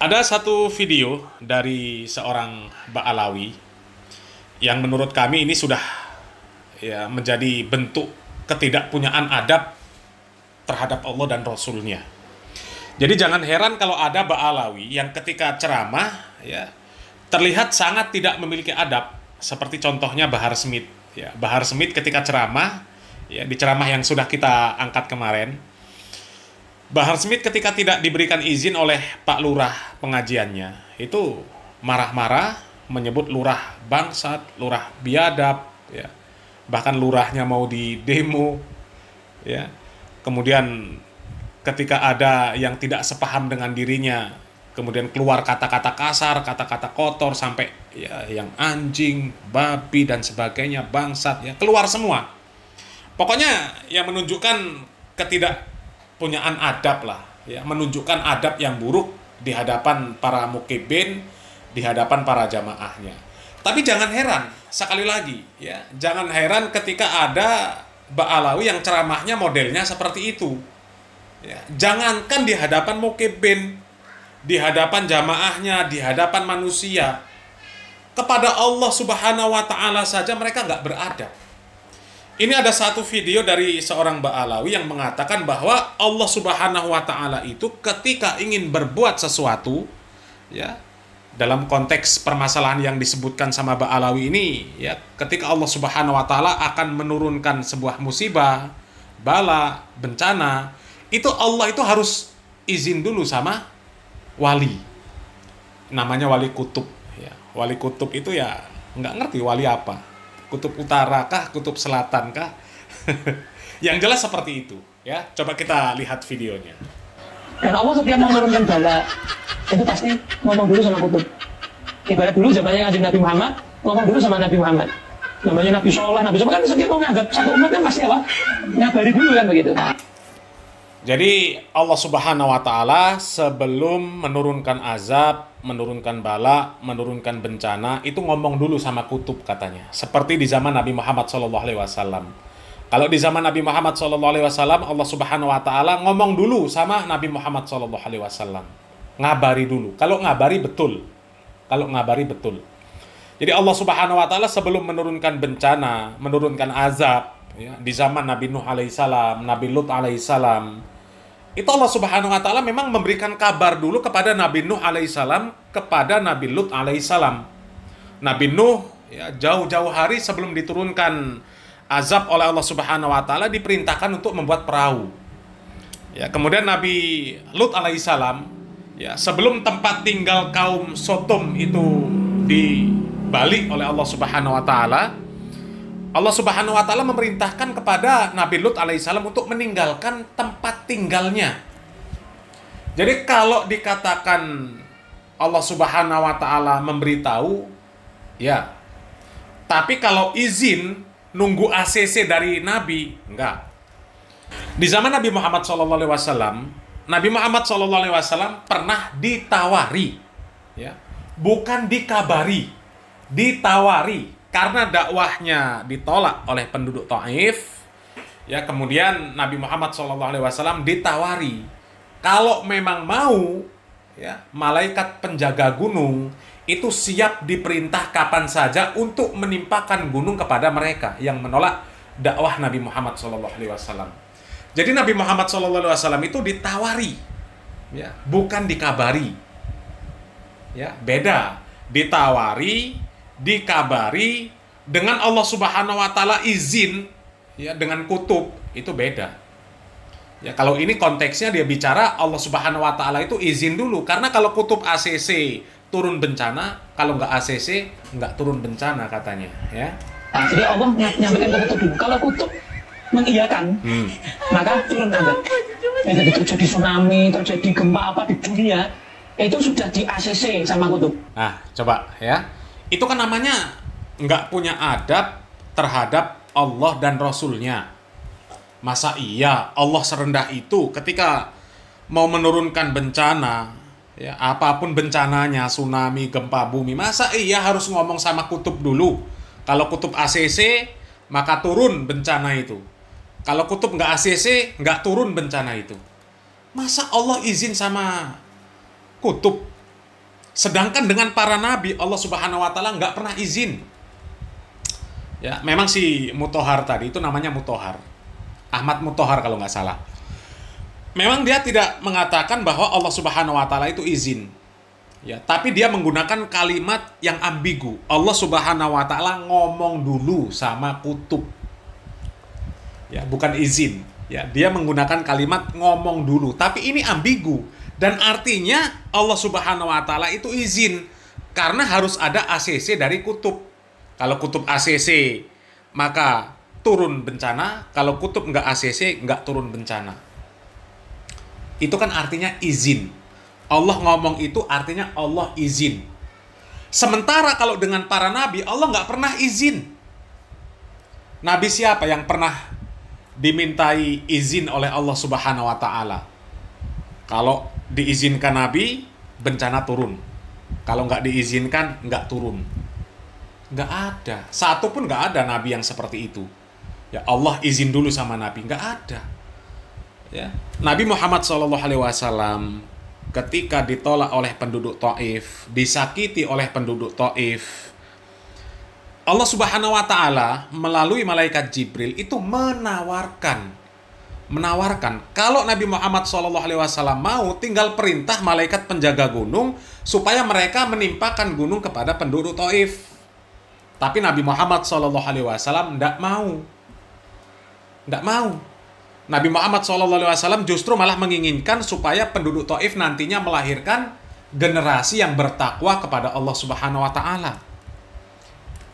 Ada satu video dari seorang Ba'alawi yang menurut kami ini sudah menjadi bentuk ketidakpunyaan adab terhadap Allah dan Rasulnya. Jadi jangan heran kalau ada Ba'alawi yang ketika ceramah terlihat sangat tidak memiliki adab, seperti contohnya Bahar Smith. Bahar Smith ketika ceramah, di ceramah yang sudah kita angkat kemarin, Bahar Smith ketika tidak diberikan izin oleh Pak Lurah pengajiannya, itu marah-marah, menyebut lurah bangsat, lurah biadab, bahkan lurahnya mau di demo, Kemudian ketika ada yang tidak sepaham dengan dirinya, kemudian keluar kata-kata kasar, kata-kata kotor, sampai yang anjing, babi dan sebagainya, bangsat, keluar semua. Pokoknya yang menunjukkan ketidakpunyaan adab lah, menunjukkan adab yang buruk di hadapan para mukibin, di hadapan para jamaahnya. Tapi jangan heran, sekali lagi, jangan heran ketika ada Ba'alawi yang ceramahnya modelnya seperti itu. Jangankan di hadapan mukibin, di hadapan jamaahnya, di hadapan manusia, kepada Allah Subhanahu wa Ta'ala saja mereka nggak beradab. Ini ada satu video dari seorang Ba'alawi yang mengatakan bahwa Allah Subhanahu wa Ta'ala itu ketika ingin berbuat sesuatu, dalam konteks permasalahan yang disebutkan sama Ba'alawi ini, ketika Allah Subhanahu wa Ta'ala akan menurunkan sebuah musibah, bala, bencana, itu Allah itu harus izin dulu sama wali. Namanya wali kutub. Wali kutub itu nggak ngerti wali apa. Kutub utara kah, kutub selatan kah? Yang jelas seperti itu. Coba kita lihat videonya. Dan Allah setiap menurunkan bala, itu pasti ngomong dulu sama kutub. Ibarat dulu zamannya Nabi Muhammad, ngomong dulu sama Nabi Muhammad. Namanya Nabi Soleh, Nabi Soleh kan setiap mau nganggap satu umat kan pasti apa? Nyabari dulu kan begitu. Jadi Allah Subhanahu wa Ta'ala sebelum menurunkan azab, menurunkan bala, menurunkan bencana, itu ngomong dulu sama kutub katanya. Seperti di zaman Nabi Muhammad SAW. Kalau di zaman Nabi Muhammad SAW, Allah Subhanahu wa Ta'ala ngomong dulu sama Nabi Muhammad SAW. Ngabari dulu. Kalau ngabari betul. Jadi Allah Subhanahu wa Ta'ala sebelum menurunkan bencana, menurunkan azab, di zaman Nabi Nuh alaihissalam, Nabi Lut alaihissalam, itu Allah Subhanahu wa Ta'ala memang memberikan kabar dulu kepada Nabi Nuh alaihissalam, kepada Nabi Lut alaihissalam. Nabi Nuh jauh-jauh hari sebelum diturunkan azab oleh Allah Subhanahu wa Ta'ala diperintahkan untuk membuat perahu. Kemudian Nabi Lut alaihissalam, sebelum tempat tinggal kaum Sodom itu dibalik oleh Allah Subhanahu wa Ta'ala, Allah Subhanahu wa Ta'ala memerintahkan kepada Nabi Lut alaihissalam untuk meninggalkan tempat tinggalnya. Jadi kalau dikatakan Allah Subhanahu wa Ta'ala memberitahu, tapi kalau izin nunggu ACC dari Nabi, enggak. Di zaman Nabi Muhammad SAW, Nabi Muhammad SAW pernah ditawari, bukan dikabari, ditawari. Karena dakwahnya ditolak oleh penduduk Taif, kemudian Nabi Muhammad SAW ditawari, kalau memang mau, malaikat penjaga gunung itu siap diperintah kapan saja untuk menimpakan gunung kepada mereka yang menolak dakwah Nabi Muhammad SAW. Jadi Nabi Muhammad SAW itu ditawari, bukan dikabari, beda. Ditawari, dikabari, dengan Allah Subhanahu wa Ta'ala izin, dengan kutub, itu beda. Kalau ini konteksnya dia bicara Allah Subhanahu wa Ta'ala itu izin dulu, karena kalau kutub ACC turun bencana, kalau nggak ACC nggak turun bencana katanya. Nah, jadi Allah nyampaikan ke kutub dulu. Kalau kutub mengiyakan, maka turun azab. Jadi terjadi tsunami, terjadi gempa apa di dunia, itu sudah di ACC sama kutub. Nah, coba itu kan namanya nggak punya adab terhadap Allah dan Rasulnya. Masa iya Allah serendah itu ketika mau menurunkan bencana, apapun bencananya, tsunami, gempa bumi, masa iya harus ngomong sama kutub dulu? Kalau kutub ACC, maka turun bencana itu. Kalau kutub nggak ACC, nggak turun bencana itu. Masa Allah izin sama kutub? Sedangkan dengan para nabi, Allah Subhanahu wa taala nggak pernah izin. Ya, memang si Mutahhar tadi itu namanya Mutahhar. Ahmad Mutahhar kalau nggak salah. Memang dia tidak mengatakan bahwa Allah Subhanahu wa taala itu izin. Ya, tapi dia menggunakan kalimat yang ambigu. Allah Subhanahu wa taala ngomong dulu sama kutub. Ya, bukan izin. Ya, dia menggunakan kalimat ngomong dulu, tapi ini ambigu dan artinya Allah Subhanahu wa taala itu izin karena harus ada ACC dari kutub. Kalau kutub ACC maka turun bencana, kalau kutub nggak ACC nggak turun bencana. Itu kan artinya izin. Allah ngomong itu artinya Allah izin. Sementara kalau dengan para nabi, Allah nggak pernah izin. Nabi siapa yang pernah dimintai izin oleh Allah Subhanahu wa taala? Kalau diizinkan nabi, bencana turun. Kalau nggak diizinkan, nggak turun. Nggak ada. Satu pun nggak ada nabi yang seperti itu. Ya Allah izin dulu sama nabi, nggak ada. Ya. Nabi Muhammad SAW ketika ditolak oleh penduduk Taif, disakiti oleh penduduk Taif, Allah Subhanahu wa taala melalui malaikat Jibril itu menawarkan kalau Nabi Muhammad SAW mau, tinggal perintah malaikat penjaga gunung supaya mereka menimpakan gunung kepada penduduk Taif. Tapi Nabi Muhammad SAW tidak mau. Tidak mau. Nabi Muhammad SAW justru malah menginginkan supaya penduduk Taif nantinya melahirkan generasi yang bertakwa kepada Allah Subhanahu wa taala.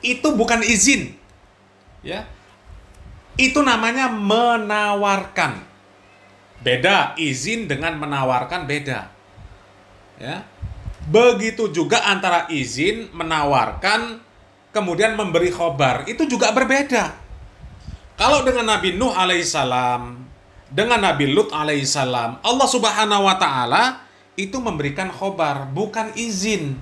Itu bukan izin. Ya. Itu namanya menawarkan. Beda, izin dengan menawarkan beda. Ya. Begitu juga antara izin, menawarkan, kemudian memberi khobar, itu juga berbeda. Kalau dengan Nabi Nuh alaihissalam, dengan Nabi Lut alaihissalam, Allah Subhanahu wa taala itu memberikan khobar, bukan izin.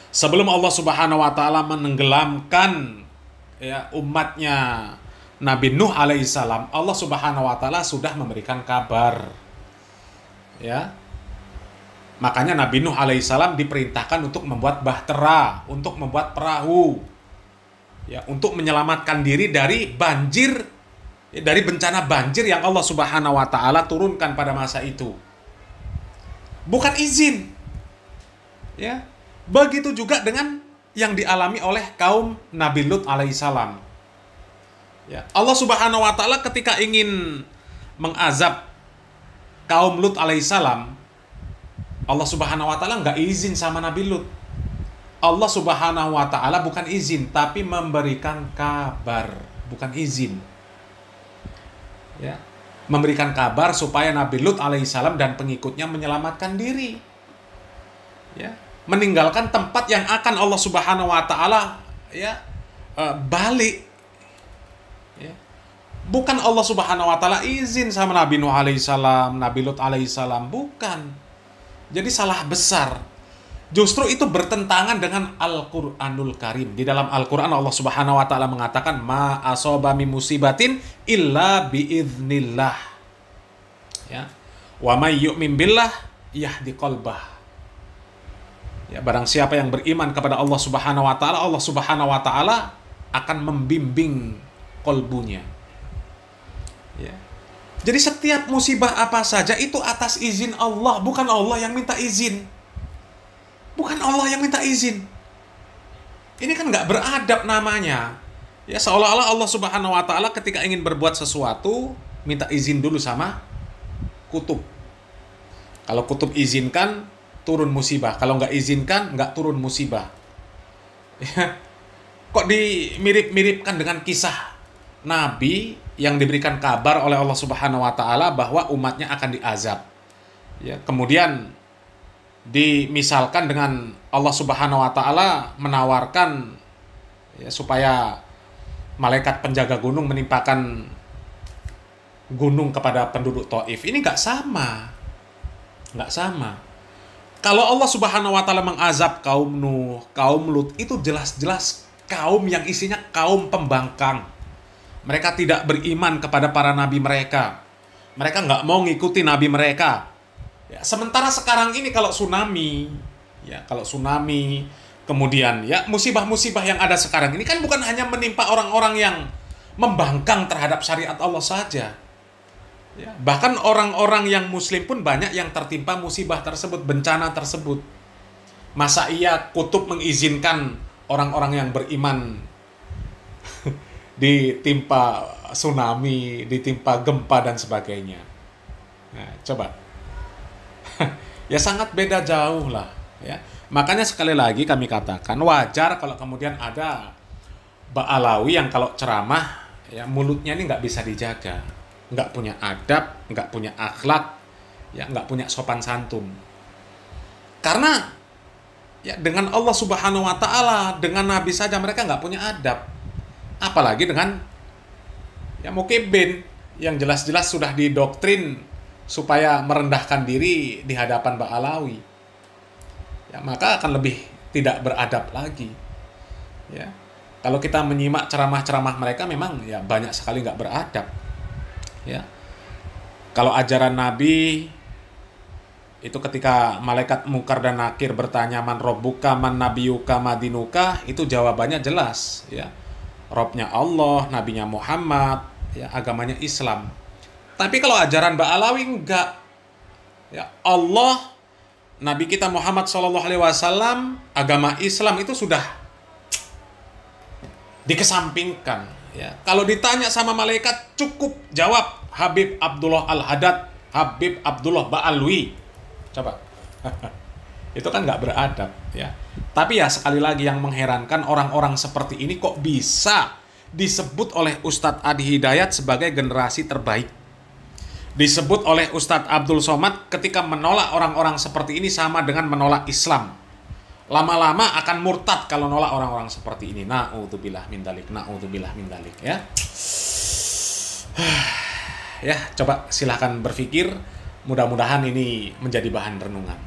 Sebelum Allah Subhanahu wa taala menenggelamkan ya umatnya Nabi Nuh alaihissalam, Allah Subhanahu wa taala sudah memberikan kabar. Ya. Makanya Nabi Nuh alaihissalam diperintahkan untuk membuat bahtera, untuk membuat perahu. Ya, untuk menyelamatkan diri dari banjir, dari bencana banjir yang Allah Subhanahu wa taala turunkan pada masa itu. Bukan izin. Ya. Begitu juga dengan yang dialami oleh kaum Nabi Lut alaihissalam. Ya, Allah Subhanahu wa taala ketika ingin mengazab kaum Lut alaihissalam, Allah Subhanahu wa taala nggak izin sama Nabi Lut. Allah Subhanahu wa taala bukan izin, tapi memberikan kabar, bukan izin. Ya. Memberikan kabar supaya Nabi Lut alaihissalam dan pengikutnya menyelamatkan diri. Ya. Meninggalkan tempat yang akan Allah Subhanahu wa taala ya balik. Ya. Bukan Allah Subhanahu wa taala izin sama Nabi Nuh alaihissalam, Nabi Lut alaihissalam, bukan. Jadi salah besar. Justru itu bertentangan dengan Al-Qur'anul Karim. Di dalam Al-Qur'an Allah Subhanahu wa taala mengatakan ma asaba min musibatin illa biiznillah. Ya. Wa may yu'min billah yahdi qalbah. Ya, barang siapa yang beriman kepada Allah Subhanahu wa taala, Allah Subhanahu wa taala akan membimbing kolbunya. Ya. Jadi setiap musibah apa saja itu atas izin Allah, bukan Allah yang minta izin. Bukan Allah yang minta izin. Ini kan nggak beradab namanya. Ya, seolah-olah Allah Subhanahu wa taala ketika ingin berbuat sesuatu minta izin dulu sama kutub. Kalau kutub izinkan, turun musibah. Kalau nggak izinkan, nggak turun musibah. Ya. Kok dimirip-miripkan dengan kisah Nabi yang diberikan kabar oleh Allah Subhanahu wa taala bahwa umatnya akan diazab. Ya, kemudian dimisalkan dengan Allah Subhanahu wa taala menawarkan ya, supaya malaikat penjaga gunung menimpakan gunung kepada penduduk Taif. Ini nggak sama. Nggak sama. Kalau Allah Subhanahu wa taala mengazab kaum Nuh, kaum Lut, itu jelas-jelas kaum yang isinya kaum pembangkang. Mereka tidak beriman kepada para nabi mereka. Mereka nggak mau ngikuti nabi mereka. Ya, sementara sekarang ini kalau tsunami, Ya, kalau tsunami, kemudian ya musibah-musibah yang ada sekarang ini kan bukan hanya menimpa orang-orang yang membangkang terhadap syariat Allah saja. Ya, bahkan orang-orang yang muslim pun banyak yang tertimpa musibah tersebut, bencana tersebut. Masa iya kutub mengizinkan orang-orang yang beriman ditimpa tsunami, ditimpa gempa dan sebagainya? Nah, coba. Ya sangat beda jauh lah, ya. Makanya sekali lagi kami katakan wajar kalau kemudian ada Ba'alawi yang kalau ceramah ya mulutnya ini nggak bisa dijaga, nggak punya adab, nggak punya akhlak, ya nggak punya sopan santun. Karena ya dengan Allah Subhanahu Wa Taala, dengan Nabi saja mereka nggak punya adab, apalagi dengan ya mukibin yang jelas-jelas sudah didoktrin supaya merendahkan diri di hadapan Ba'alawi. Ya, maka akan lebih tidak beradab lagi. Ya, kalau kita menyimak ceramah-ceramah mereka memang ya banyak sekali nggak beradab. Ya, kalau ajaran Nabi itu ketika malaikat Munkar dan Nakir bertanya man robbuka, man nabiyuka, madinuka, itu jawabannya jelas. Ya, Robnya Allah, Nabinya Muhammad, ya agamanya Islam. Tapi kalau ajaran Ba'alawi enggak. Ya, Allah, Nabi kita Muhammad SAW, agama Islam itu sudah dikesampingkan. Ya. Kalau ditanya sama malaikat, cukup jawab Habib Abdullah Al-Haddad, Habib Abdullah Ba'alwi. Coba. Itu kan nggak beradab. Ya. Tapi ya sekali lagi yang mengherankan, orang-orang seperti ini kok bisa disebut oleh Ustadz Adi Hidayat sebagai generasi terbaik. Disebut oleh Ustadz Abdul Somad ketika menolak orang-orang seperti ini sama dengan menolak Islam. Lama-lama akan murtad kalau nolak orang-orang seperti ini. Na'udzubillah min dzalik, na'udzubillah min dzalik, ya. Ya, coba silahkan berpikir. Mudah-mudahan ini menjadi bahan renungan.